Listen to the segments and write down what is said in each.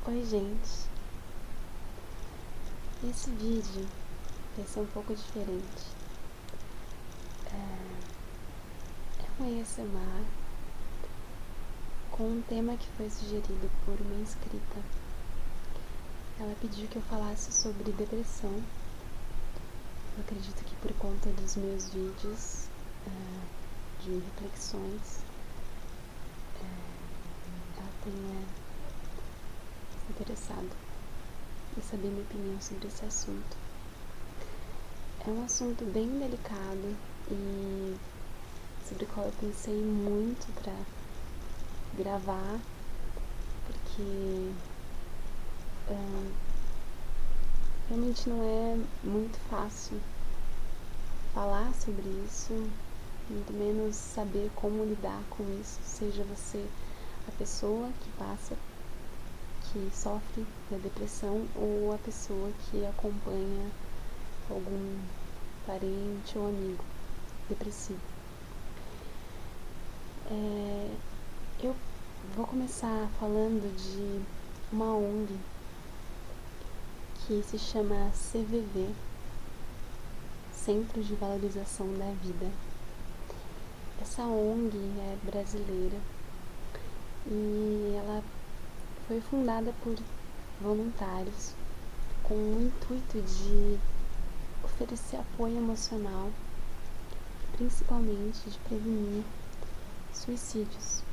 Oi gente, esse vídeo vai ser um pouco diferente. É um ASMR com um tema que foi sugerido por uma inscrita. Ela pediu que eu falasse sobre depressão. Eu acredito que por conta dos meus vídeos de reflexões, ela tenha se interessado em saber minha opinião sobre esse assunto. É um assunto bem delicado e sobre o qual eu pensei muito para gravar, porque realmente não é muito fácil falar sobre isso, muito menos saber como lidar com isso, seja você a pessoa que sofre da depressão ou a pessoa que acompanha algum parente ou amigo depressivo. Eu vou começar falando de uma ONG que se chama CVV, Centro de Valorização da Vida. Essa ONG é brasileira e ela foi fundada por voluntários com o intuito de oferecer apoio emocional, principalmente de prevenir suicídios.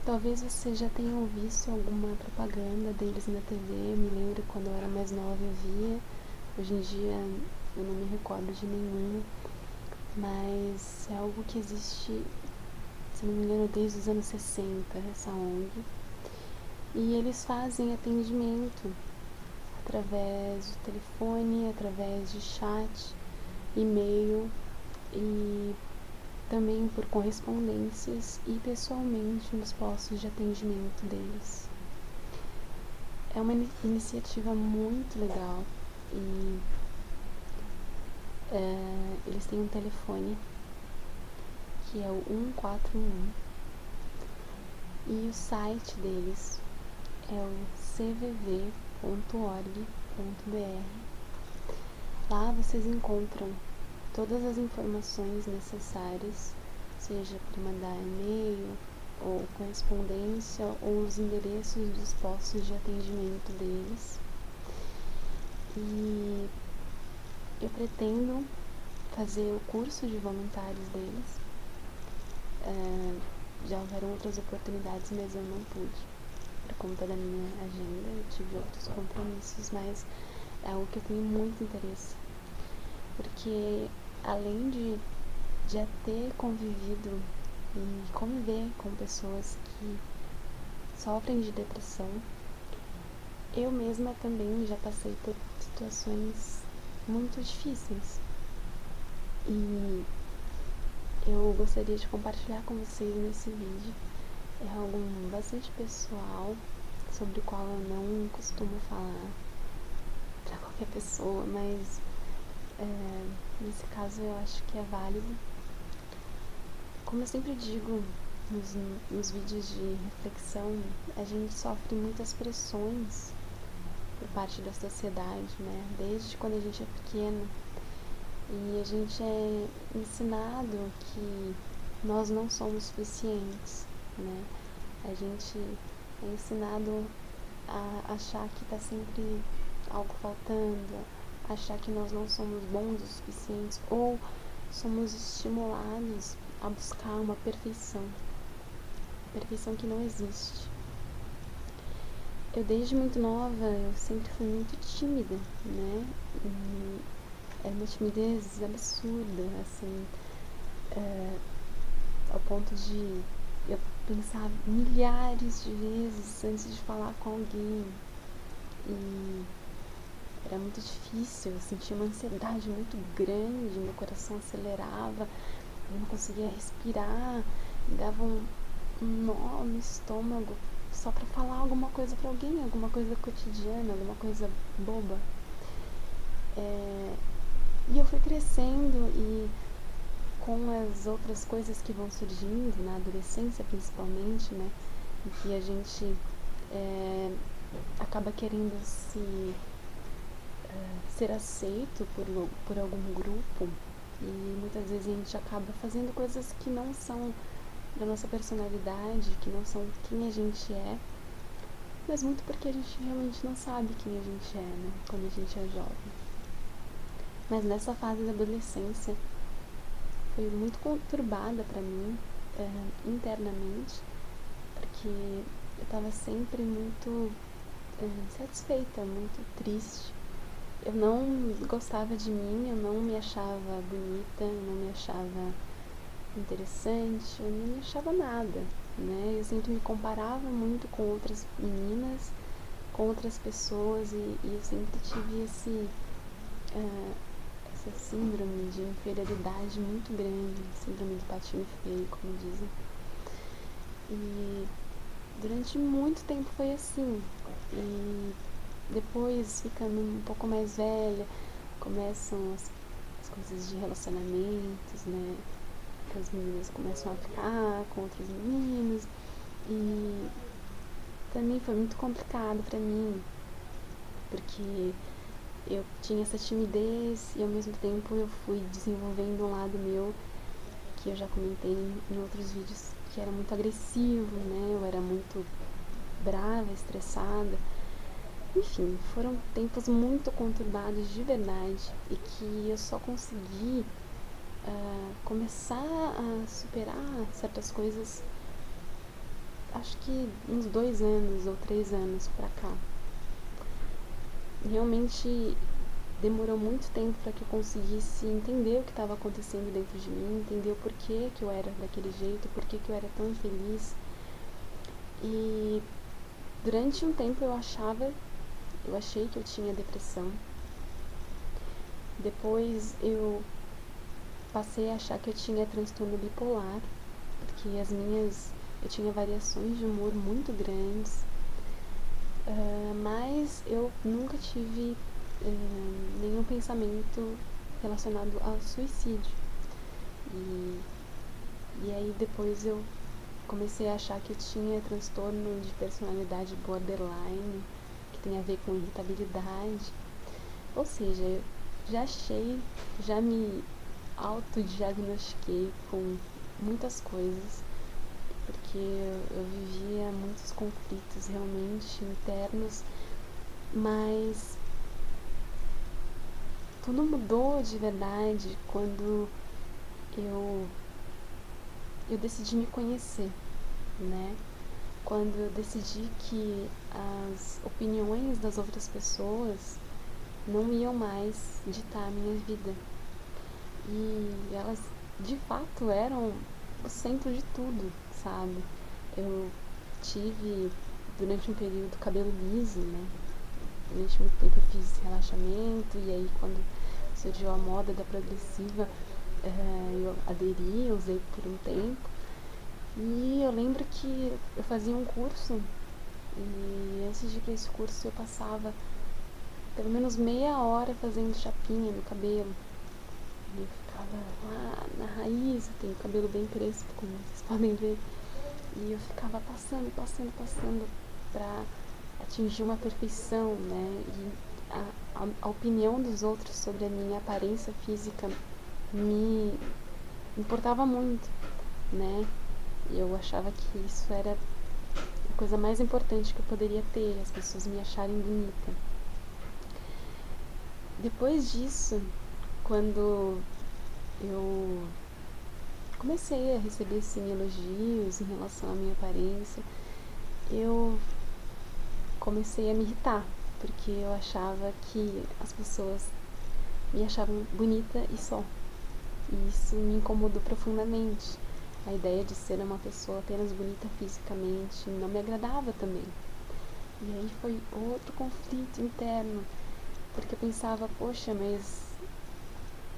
Talvez vocês já tenham visto alguma propaganda deles na TV. Eu me lembro quando eu era mais nova eu via. Hoje em dia eu não me recordo de nenhuma, mas é algo que existe, se não me engano, desde os anos 60, essa ONG. E eles fazem atendimento através de telefone, através de chat, e-mail e também por correspondências e pessoalmente nos postos de atendimento deles. É uma iniciativa muito legal e eles têm um telefone que é o 141 e o site deles é o cvv.org.br. Lá vocês encontram todas as informações necessárias, seja para mandar e-mail ou correspondência ou os endereços dos postos de atendimento deles. E eu pretendo fazer o curso de voluntários deles. Já houveram outras oportunidades, mas eu não pude por conta da minha agenda. Eu tive outros compromissos, mas é algo que eu tenho muito interesse, porque além de já ter convivido e conviver com pessoas que sofrem de depressão, eu mesma também já passei por situações muito difíceis e eu gostaria de compartilhar com vocês nesse vídeo. É algo bastante pessoal, sobre o qual eu não costumo falar para qualquer pessoa, mas nesse caso eu acho que é válido. Como eu sempre digo nos vídeos de reflexão, a gente sofre muitas pressões por parte da sociedade, né? Desde quando a gente é pequeno. E a gente é ensinado que nós não somos suficientes, né? A gente é ensinado a achar que está sempre algo faltando, achar que nós não somos bons o suficiente, ou somos estimulados a buscar uma perfeição que não existe. Eu desde muito nova, eu sempre fui muito tímida, né? E era uma timidez absurda, assim, ao ponto de eu pensar milhares de vezes antes de falar com alguém. E era muito difícil, eu sentia uma ansiedade muito grande, meu coração acelerava, eu não conseguia respirar, me dava um nó no estômago só pra falar alguma coisa pra alguém, alguma coisa cotidiana, alguma coisa boba. E eu fui crescendo e com as outras coisas que vão surgindo, na adolescência principalmente, né, em que a gente acaba querendo ser aceito por algum grupo, e muitas vezes a gente acaba fazendo coisas que não são da nossa personalidade, que não são quem a gente é, mas muito porque a gente realmente não sabe quem a gente é, né, quando a gente é jovem. Mas nessa fase da adolescência foi muito conturbada para mim, internamente, porque eu estava sempre muito insatisfeita, muito triste. Eu não gostava de mim, eu não me achava bonita, eu não me achava interessante, eu não me achava nada, né? Eu sempre me comparava muito com outras meninas, com outras pessoas, e eu sempre tive essa síndrome de inferioridade muito grande, síndrome do patinho feio, como dizem. E durante muito tempo foi assim. E depois, ficando um pouco mais velha, começam as coisas de relacionamentos, né? Que as meninas começam a ficar com outros meninos. E também foi muito complicado pra mim, porque eu tinha essa timidez e ao mesmo tempo eu fui desenvolvendo um lado meu, que eu já comentei em outros vídeos, que era muito agressivo, né? Eu era muito brava, estressada. Enfim, foram tempos muito conturbados de verdade, e que eu só consegui começar a superar certas coisas, acho que uns 2 anos ou 3 anos pra cá. Realmente demorou muito tempo para que eu conseguisse entender o que estava acontecendo dentro de mim, entender o porquê que eu era daquele jeito, porquê que eu era tão infeliz. E durante um tempo eu achei que eu tinha depressão. Depois eu passei a achar que eu tinha transtorno bipolar, porque eu tinha variações de humor muito grandes, mas eu nunca tive nenhum pensamento relacionado ao suicídio. E aí depois eu comecei a achar que eu tinha transtorno de personalidade borderline, que tem a ver com irritabilidade. Ou seja, eu já me autodiagnostiquei com muitas coisas, porque eu vivia muitos conflitos realmente internos, mas tudo mudou de verdade quando eu decidi me conhecer, né? Quando eu decidi que as opiniões das outras pessoas não iam mais ditar a minha vida. E elas, de fato, eram o centro de tudo, sabe? Eu tive, durante um período, cabelo liso, né? Durante muito tempo eu fiz relaxamento, e aí quando surgiu a moda da progressiva, eu aderi, usei por um tempo. E eu lembro que eu fazia um curso, e antes de ir para esse curso eu passava pelo menos meia hora fazendo chapinha no cabelo. E eu ficava lá na raiz, eu tenho o cabelo bem crespo, como vocês podem ver. E eu ficava passando pra atingir uma perfeição, né? E a opinião dos outros sobre a minha aparência física me importava muito, né? E eu achava que isso era a coisa mais importante que eu poderia ter, as pessoas me acharem bonita. Depois disso, quando eu comecei a receber assim, elogios em relação à minha aparência, eu comecei a me irritar, porque eu achava que as pessoas me achavam bonita e só. E isso me incomodou profundamente. A ideia de ser uma pessoa apenas bonita fisicamente não me agradava também. E aí foi outro conflito interno, porque eu pensava, poxa, mas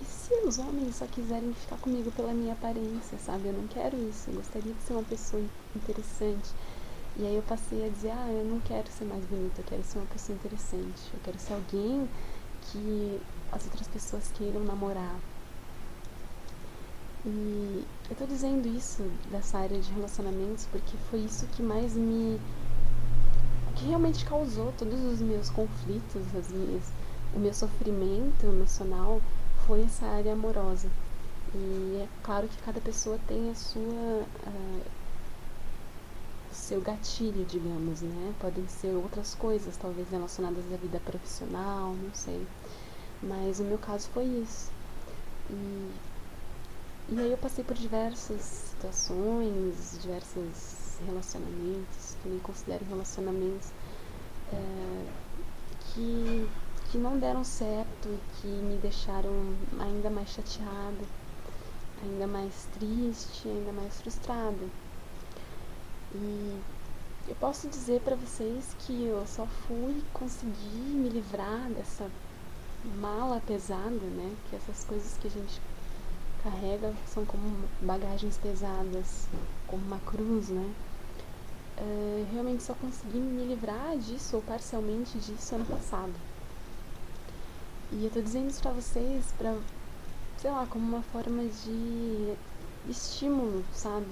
e se os homens só quiserem ficar comigo pela minha aparência, sabe? Eu não quero isso, eu gostaria de ser uma pessoa interessante. E aí eu passei a dizer, eu não quero ser mais bonita, eu quero ser uma pessoa interessante, eu quero ser alguém que as outras pessoas queiram namorar. E eu tô dizendo isso dessa área de relacionamentos porque foi isso que mais que realmente causou todos os meus conflitos, o meu sofrimento emocional, foi essa área amorosa. E é claro que cada pessoa tem o seu gatilho, digamos, né? Podem ser outras coisas, talvez relacionadas à vida profissional, não sei. Mas o meu caso foi isso. E aí eu passei por diversas situações, diversos relacionamentos, que nem considero relacionamentos, que, que não deram certo e que me deixaram ainda mais chateada, ainda mais triste, ainda mais frustrada. E eu posso dizer pra vocês que eu só fui conseguir me livrar dessa mala pesada, né? Que essas coisas que a gente carrega são como bagagens pesadas, como uma cruz, né? Realmente só consegui me livrar disso, ou parcialmente disso, ano passado. E eu tô dizendo isso pra vocês, sei lá, como uma forma de estímulo, sabe?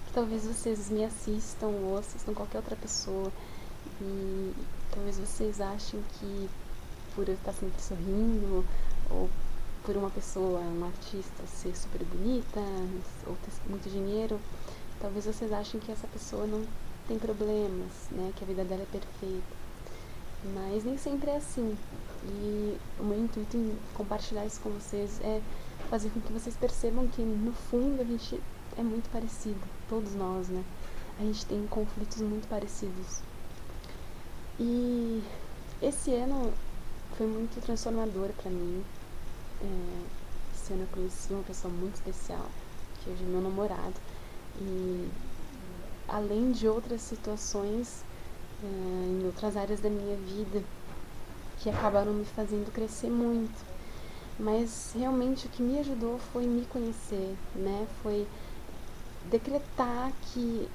Que talvez vocês me assistam ou assistam qualquer outra pessoa e talvez vocês achem que por eu estar sempre sorrindo ou por uma pessoa, um artista ser super bonita ou ter muito dinheiro, talvez vocês achem que essa pessoa não tem problemas, né? Que a vida dela é perfeita. Mas nem sempre é assim. E o meu intuito em compartilhar isso com vocês é fazer com que vocês percebam que no fundo a gente é muito parecido, todos nós, né? A gente tem conflitos muito parecidos. E esse ano foi muito transformador pra mim. Esse ano eu conheci uma pessoa muito especial, que hoje é meu namorado. E além de outras situações em outras áreas da minha vida que acabaram me fazendo crescer muito. Mas realmente o que me ajudou foi me conhecer, né? Foi decretar que,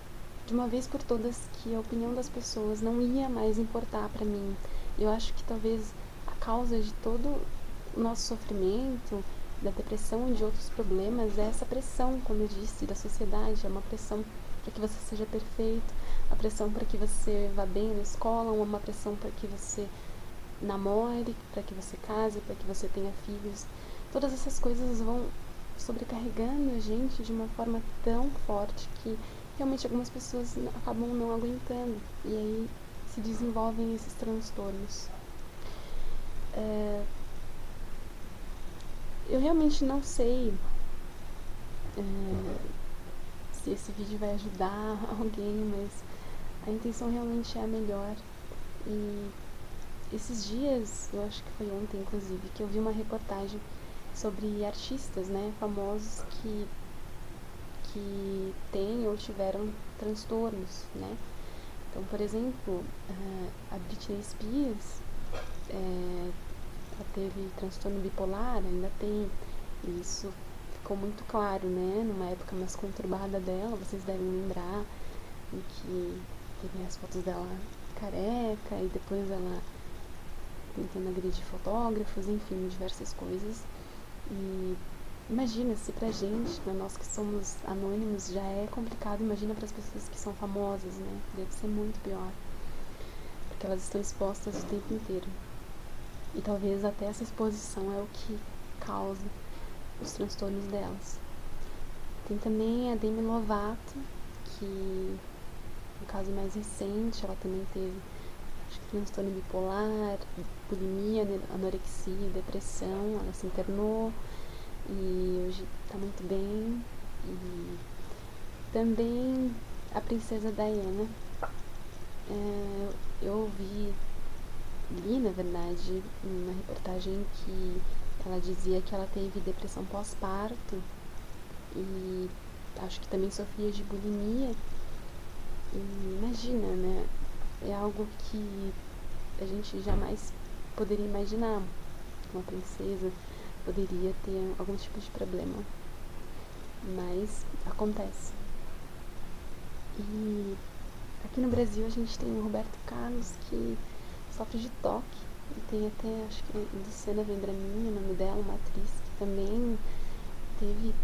de uma vez por todas, que a opinião das pessoas não ia mais importar pra mim. Eu acho que talvez a causa de todo o nosso sofrimento, da depressão e de outros problemas é essa pressão, como eu disse, da sociedade. É uma pressão para que você seja perfeito, a pressão para que você vá bem na escola, uma pressão para que você namore, para que você case, para que você tenha filhos. Todas essas coisas vão sobrecarregando a gente de uma forma tão forte que realmente algumas pessoas acabam não aguentando e aí se desenvolvem esses transtornos. Eu realmente não sei se esse vídeo vai ajudar alguém, mas a intenção realmente é a melhor. E esses dias, eu acho que foi ontem inclusive, que eu vi uma reportagem sobre artistas, né, famosos que têm ou tiveram transtornos, né. Então, por exemplo, a Britney Spears, ela teve transtorno bipolar, ainda tem, e isso ficou muito claro, né, numa época mais conturbada dela, vocês devem lembrar, em que teve as fotos dela careca e depois ela tentando agredir fotógrafos, enfim, diversas coisas. E imagina se pra gente, pra nós que somos anônimos, já é complicado, imagina para as pessoas que são famosas, né? Deve ser muito pior, porque elas estão expostas o tempo inteiro. E talvez até essa exposição é o que causa os transtornos delas. Tem também a Demi Lovato, que no caso mais recente, ela também teve transtorno bipolar, bulimia, anorexia, depressão. Ela se internou e hoje está muito bem. E também a princesa Diana, eu li na verdade uma reportagem que ela dizia que ela teve depressão pós-parto e acho que também sofria de bulimia. E imagina, né? É algo que a gente jamais poderia imaginar. Uma princesa poderia ter algum tipo de problema, mas acontece. E aqui no Brasil a gente tem o Roberto Carlos, que sofre de toque, e tem até, acho que Luciana Vendramin, o nome dela, uma atriz que também teve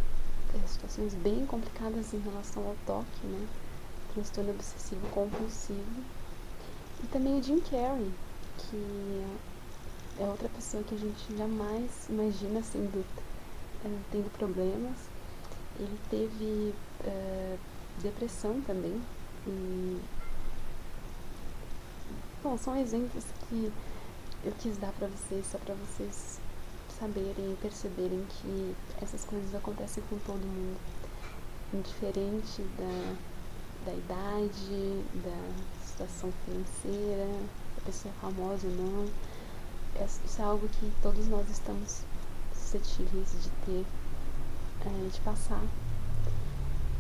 situações bem complicadas em relação ao toque, né? Transtorno obsessivo compulsivo. E também o Jim Carrey, que é outra pessoa que a gente jamais imagina sendo, tendo problemas. Ele teve depressão também. E, bom, são exemplos que eu quis dar pra vocês, só pra vocês saberem e perceberem que essas coisas acontecem com todo mundo, indiferente da idade, da situação financeira, se a pessoa é famosa ou não. Isso é algo que todos nós estamos suscetíveis de ter, de passar.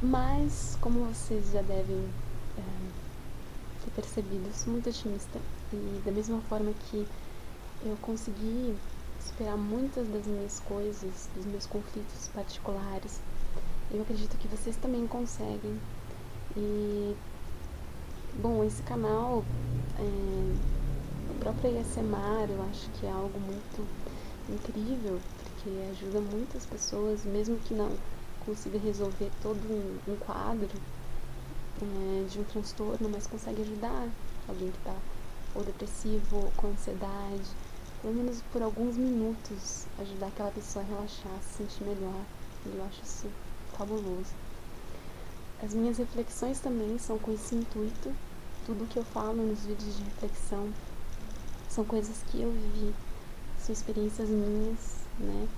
Mas, como vocês já devem ter percebido, eu sou muito otimista. E da mesma forma que eu consegui superar muitas das minhas coisas, dos meus conflitos particulares, eu acredito que vocês também conseguem. E, bom, esse canal, o próprio ASMR, eu acho que é algo muito incrível, porque ajuda muitas pessoas, mesmo que não consiga resolver todo um quadro de um transtorno, mas consegue ajudar alguém que está ou depressivo, ou com ansiedade, pelo menos por alguns minutos, ajudar aquela pessoa a relaxar, se sentir melhor. E eu acho isso fabuloso. As minhas reflexões também são com esse intuito. Tudo que eu falo nos vídeos de reflexão são coisas que eu vivi, são experiências minhas, né?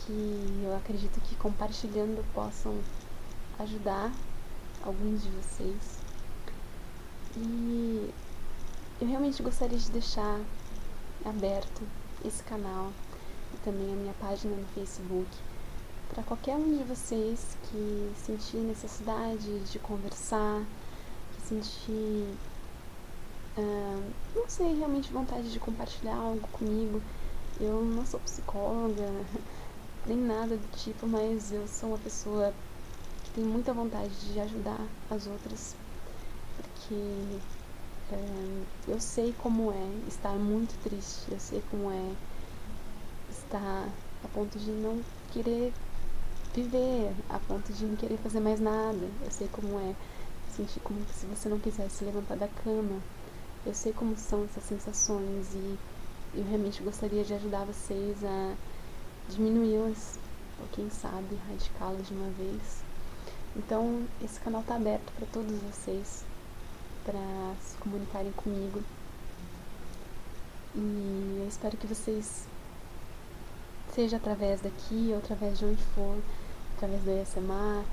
Que eu acredito que compartilhando possam ajudar alguns de vocês. E eu realmente gostaria de deixar aberto esse canal e também a minha página no Facebook para qualquer um de vocês que sentir necessidade de conversar, que sentir, não sei, realmente vontade de compartilhar algo comigo. Eu não sou psicóloga, nem nada do tipo, mas eu sou uma pessoa que tem muita vontade de ajudar as outras, porque eu sei como é estar muito triste, eu sei como é estar a ponto de não querer viver, a ponto de não querer fazer mais nada. Eu sei como é sentir como se você não quisesse levantar da cama. Eu sei como são essas sensações e eu realmente gostaria de ajudar vocês a diminuí-las, ou quem sabe erradicá-las de uma vez. Então esse canal está aberto para todos vocês, para se comunicarem comigo. E eu espero que vocês, seja através daqui ou através de onde for, através do ASMR,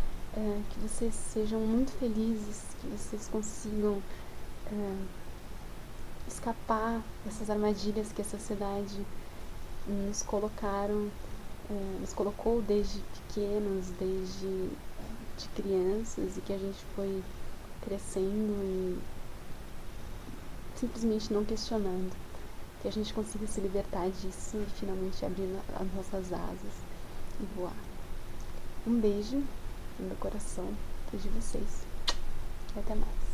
que vocês sejam muito felizes, que vocês consigam escapar dessas armadilhas que a sociedade nos colocou desde pequenos, desde de crianças, e que a gente foi crescendo e simplesmente não questionando. Que a gente consiga se libertar disso e finalmente abrir as nossas asas e voar. Um beijo no meu coração para de vocês. E até mais.